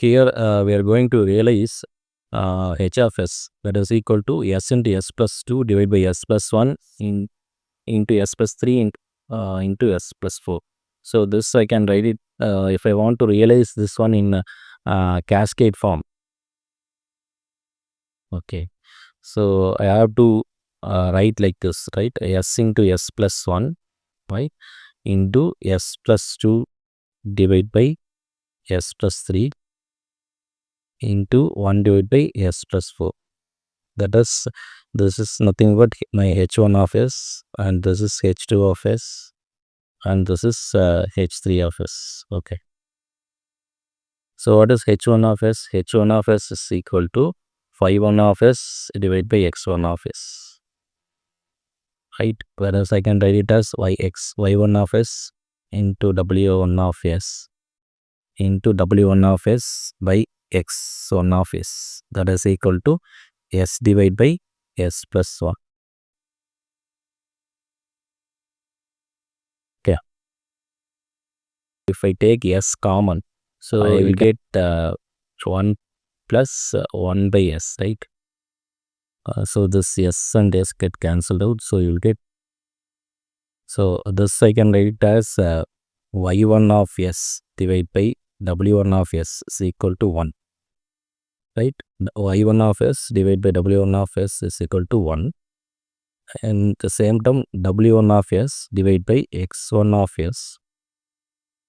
here we are going to realize h of s, that is equal to s into s plus 2 divided by s plus 1 into s plus 3 into s plus 4. So this I can write it if I want to realize this one in cascade form. Okay, so I have to write like this, right? S into s plus 1, right, into s plus 2 divided by s plus 3 into 1 divided by s plus 4. That is, this is nothing but my h1 of s, and this is h2 of s, and this is h3 of s. Okay. So what is h1 of s? h1 of s is equal to phi1 of s divided by x1 of s. Right? Whereas I can write it as y1 of s into w1 of s into w1 of s by x1 of s. That is equal to s divided by s plus 1. Okay. If I take s common, so I will get 1 plus 1 by s, right? So this s and s get cancelled out, so you will get, so this I can write it as y1 of s divided by w1 of s is equal to 1, right? Y1 of s divided by w1 of s is equal to 1, and the same term w1 of s divided by x1 of s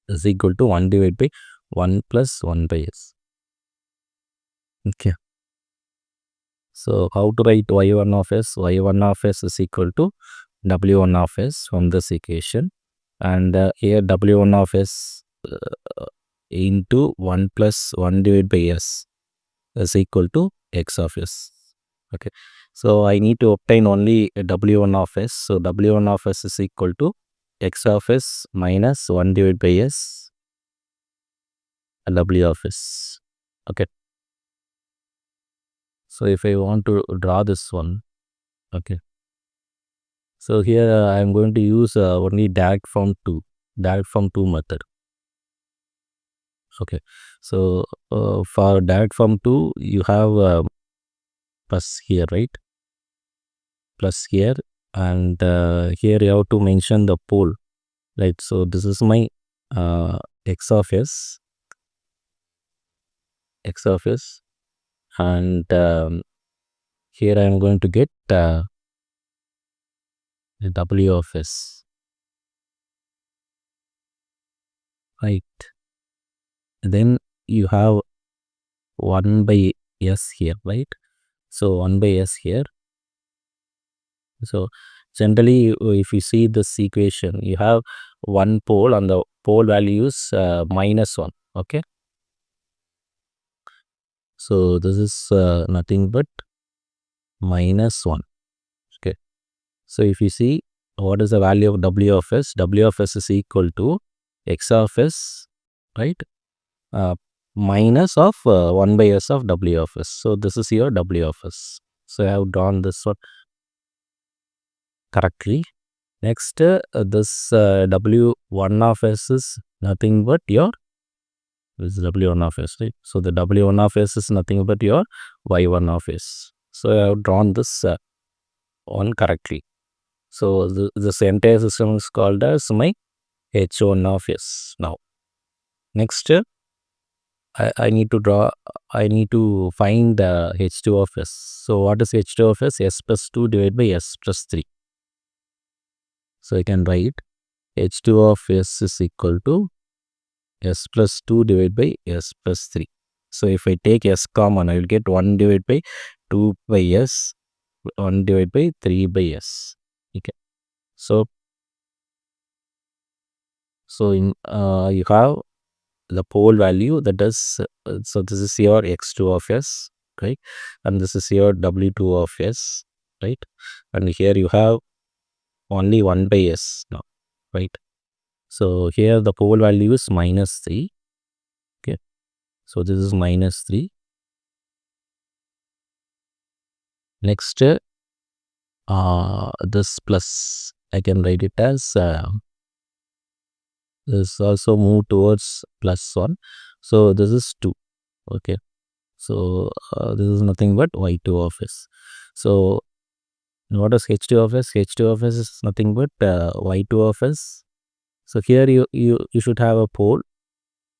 is equal to 1 divided by 1 plus 1 by s. Okay. So how to write y1 of s? Y1 of s is equal to w1 of s from this equation, and here w1 of s into 1 plus 1 divided by s is equal to x of s. Okay. So I need to obtain only w1 of s. So w1 of s is equal to x of s minus 1 divided by s w of s. Okay. So if I want to draw this one, okay. So here I am going to use only direct form 2 method. Okay. So for direct form 2, you have plus here, right? Plus here, and here you have to mention the pole, right? So this is my x of s, and here I am going to get w of s, right? Then you have 1 by s here, right? So 1 by s here. So generally, if you see this equation, you have one pole and the pole value is minus 1. Okay. So this is nothing but minus 1. Okay. So if you see what is the value of w of s, w of s is equal to x of s, right? Minus of 1 by s of w of s. So this is your w of s. So I have drawn this one correctly. Next, this w1 of s is nothing but your, this is w1 of s, right? So the w1 of s is nothing but your y1 of s. So I have drawn this one correctly. So this entire system is called as my h1 of s. Now, next, I need to find the h2 of s. So what is h2 of s? S plus 2 divided by s plus 3. So I can write h2 of s is equal to s plus 2 divided by s plus 3. So if I take s common, I will get 1 divided by 2 by s, 1 divided by 3 by s. Okay. So in you have the pole value, that is, so this is your x2 of s, right? And this is your w2 of s, right? And here you have only 1 by s now, right? So here the pole value is minus 3. Okay. So this is minus 3. Next, this plus, I can write it as this also move towards plus 1. So this is 2. Okay. So this is nothing but y2 of s. So what is h2 of s? H2 of s is nothing but y2 of s. So here you should have a pole.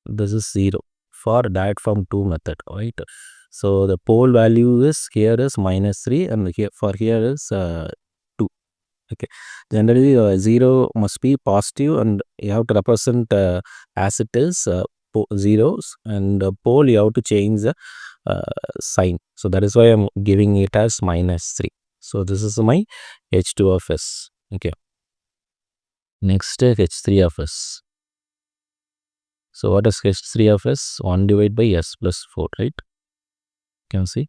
This is 0 for diet from 2 method, right? So the pole value is here is -3 and here is 2. Okay. Generally 0 must be positive and you have to represent as it is zeros, and pole you have to change the sign. So that is why I'm giving it as -3. So this is my h2 of s. Okay. Next h3 of s. So what is h3 of s? 1 divided by s plus 4, right? Can you see?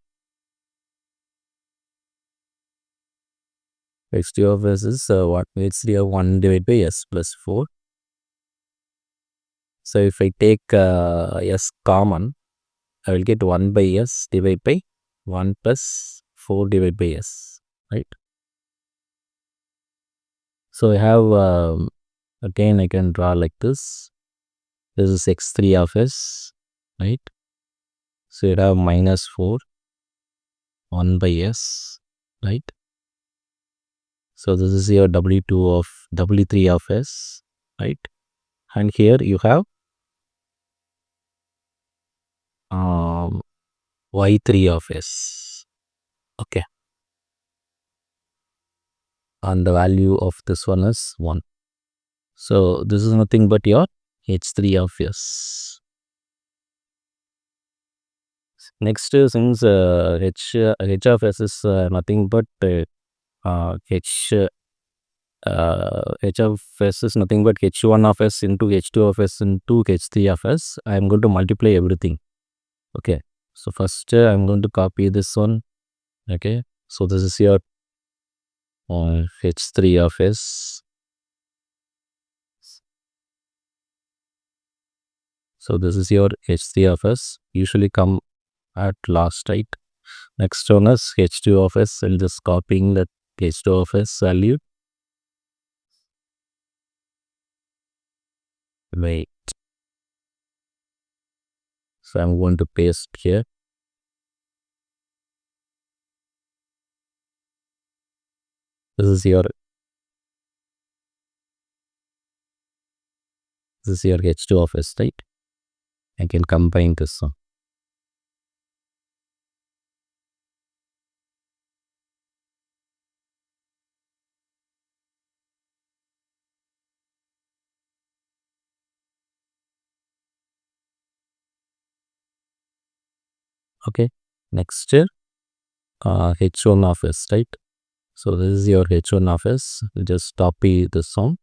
h3 of s is what? h3 of 1 divided by s plus 4. So if I take s common, I will get 1 by s divided by 1 plus 4 divided by s, right? So I have, again I can draw like this. This is x3 of s, right? So you have -4, 1 by s, right? So this is your W3 of s, right? And here you have y3 of s. Okay. And the value of this one is 1. So this is nothing but your h3 of s. Next, since h of s is nothing but h of s is nothing but h1 of s into h2 of s into h3 of s, I am going to multiply everything. Okay. So first I am going to copy this one. Okay. So this is your h3 of s. So this is your h3 of s. Usually come at last, right? Next one is h2 of s. I'll just copying that h2 of s value. Wait. So I'm going to paste here. This is your h2 of s, right? I can combine this one. Okay. Next h1 of s, right? So this is your h1 of s. Just copy this one.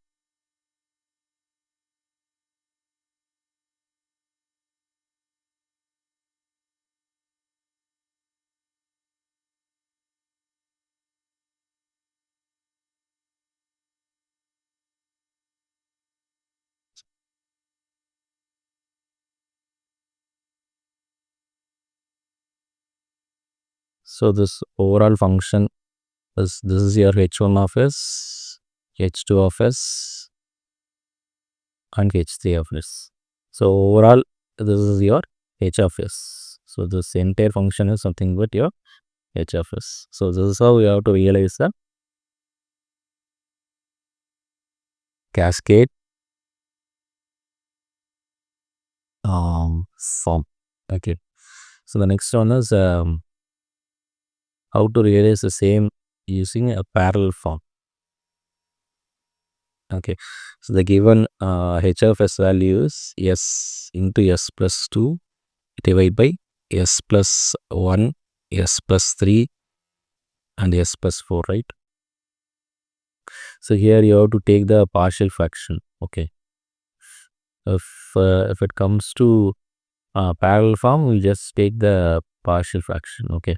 So this overall function is, this is your h1 of s, h2 of s, and h3 of s. So overall this is your h of s. So this entire function is something but your h of s. So this is how you have to realize the cascade form. Okay. So the next one is how to realize the same using a parallel form. Okay. So the given h of s value is s into s plus 2 divided by s plus 1, s plus 3 and s plus 4, right? So here you have to take the partial fraction. Okay. If it comes to parallel form, we'll just take the partial fraction. Okay.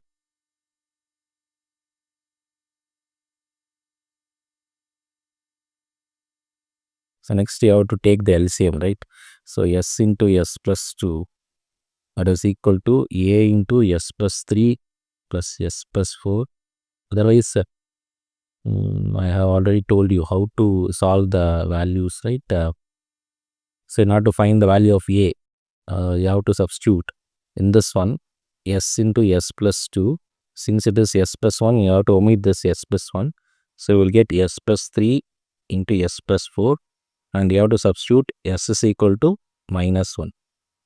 So next you have to take the LCM, right? So s into s plus 2, that is equal to a into s plus 3 plus s plus 4. Otherwise, I have already told you how to solve the values, right? So in order to find the value of a, you have to substitute. in this one, s into s plus 2. Since it is s plus 1, you have to omit this s plus 1. So you will get s plus 3 into s plus 4, and you have to substitute s is equal to minus 1,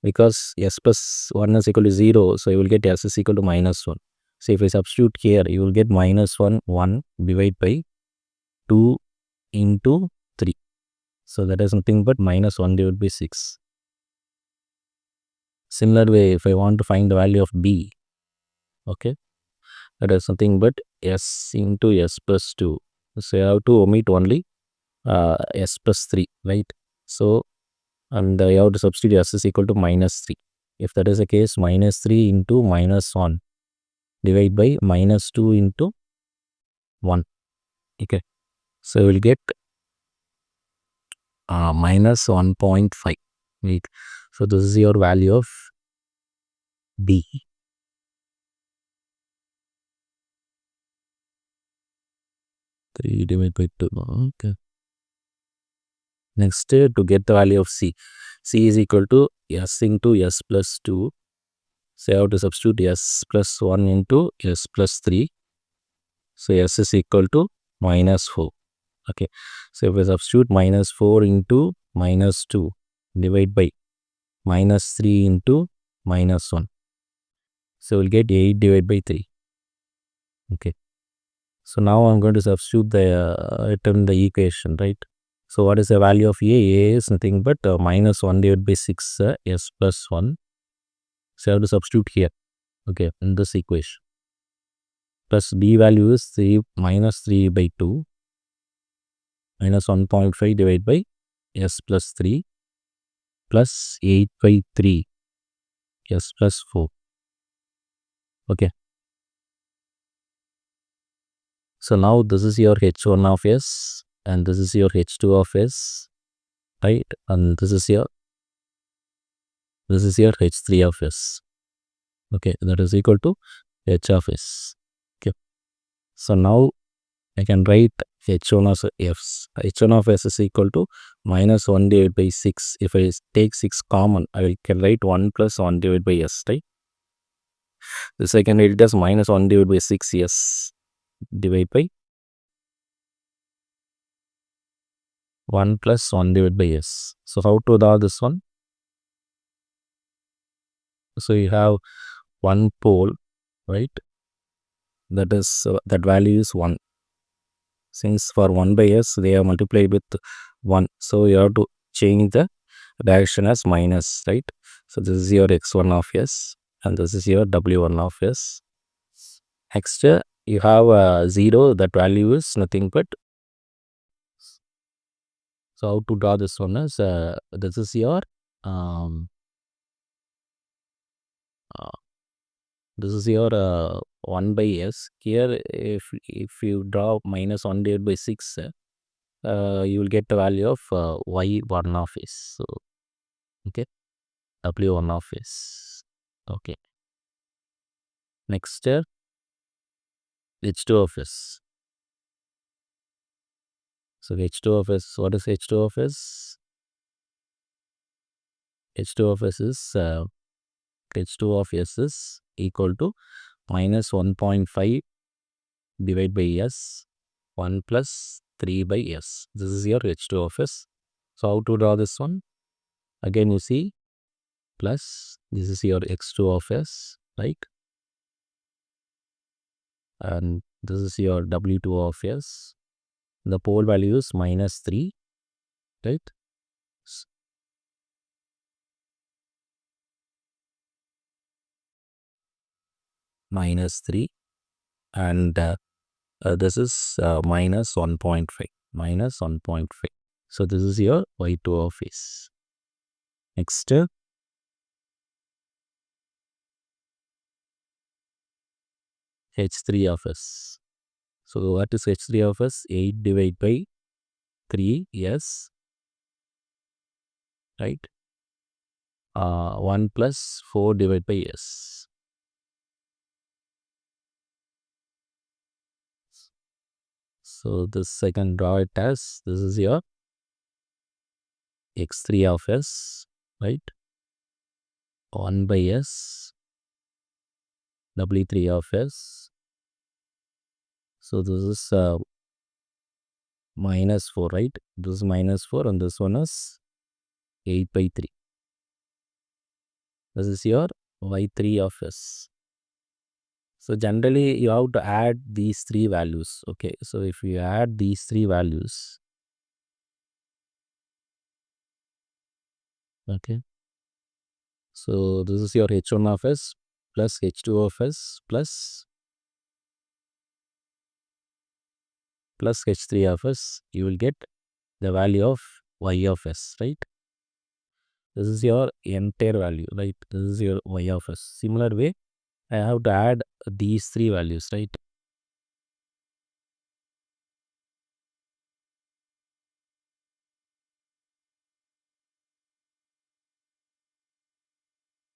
because s plus 1 is equal to 0. So you will get s is equal to minus 1. So if I substitute here, you will get minus 1 divided by 2 into 3. So that is nothing but minus 1 divided by 6. Similar way, if I want to find the value of b, okay, that is nothing but s into s plus 2. So I have to omit only s plus 3, right? So, and I have to substitute s is equal to minus 3. If that is the case, minus 3 into minus 1 divided by minus 2 into 1. Okay. So we will get minus 1.5. Right. So this is your value of b. Three divided by 2. Okay. Next, to get the value of c. C is equal to s into s plus 2. So I have to substitute s plus 1 into s plus 3. So s is equal to minus 4. Okay. So if we substitute minus 4 into minus 2 divide by minus 3 into minus 1. So we'll get 8 divided by 3. Okay. So now I'm going to substitute the it in the equation, right? So what is the value of a? A is nothing but minus 1 divided by 6 s plus 1. So I have to substitute here, okay, in this equation. Plus b value is 3 minus 3 by 2 minus 1.5 divided by s plus 3 plus 8 by 3 s plus 4. Okay. So now this is your h1 of s and this is your h2 of s, right? And this is your h3 of s. Okay, that is equal to h of s. Okay. So now I can write h1 of s. h1 of s is equal to minus 1 divided by 6. If I take 6 common, I can write 1 plus 1 divided by s, right? This I can write it as minus 1 divided by 6 s divided by 1 plus 1 divided by s. So how to draw this one? So you have one pole, right? That is that value is 1. Since for 1 by s they are multiplied with 1, so you have to change the direction as minus, right? So this is your x1 of s and this is your w1 of s. Next, you have 0, that value is nothing but. So how to draw this one is this is your um, uh, 1 by s. Here if you draw minus 1 divided by 6, you will get the value of y1 of s. So okay, w1 of s. Okay. Next, h2 of s. So h2 of s, what is h2 of s? h2 of s is h2 of s is equal to minus 1.5 divided by s 1 plus 3 by s. This is your h2 of s. So how to draw this one? Again you see plus this is your x2 of s, right? And this is your w2 of s. The pole value is minus 3, right? Minus 3, and this is minus 1.5, minus 1.5. So this is your y2 of s. Next, h3 of s. So what is h3 of s? 8 divided by 3 s, right? 1 plus 4 divided by s. So this I can draw it as this is your x3 of s, right? 1 by s W3 of s. So this is minus 4, right? This is minus 4 and this one is 8 by 3. This is your y3 of s. So generally you have to add these three values. Okay, so if you add these three values, okay, so this is your h1 of s plus h2 of s plus h3 of s. You will get the value of y of s, right? This is your entire value, right? This is your y of s. Similar way, I have to add these three values, right?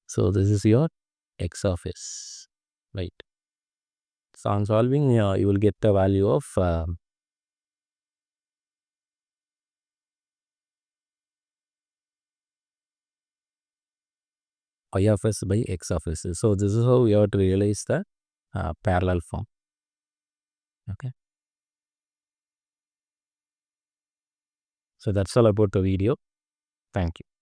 So this is your x of s, right? So on solving, you will get the value of y of s by x of s. So this is how we have to realize the parallel form. Okay. So that's all about the video. Thank you.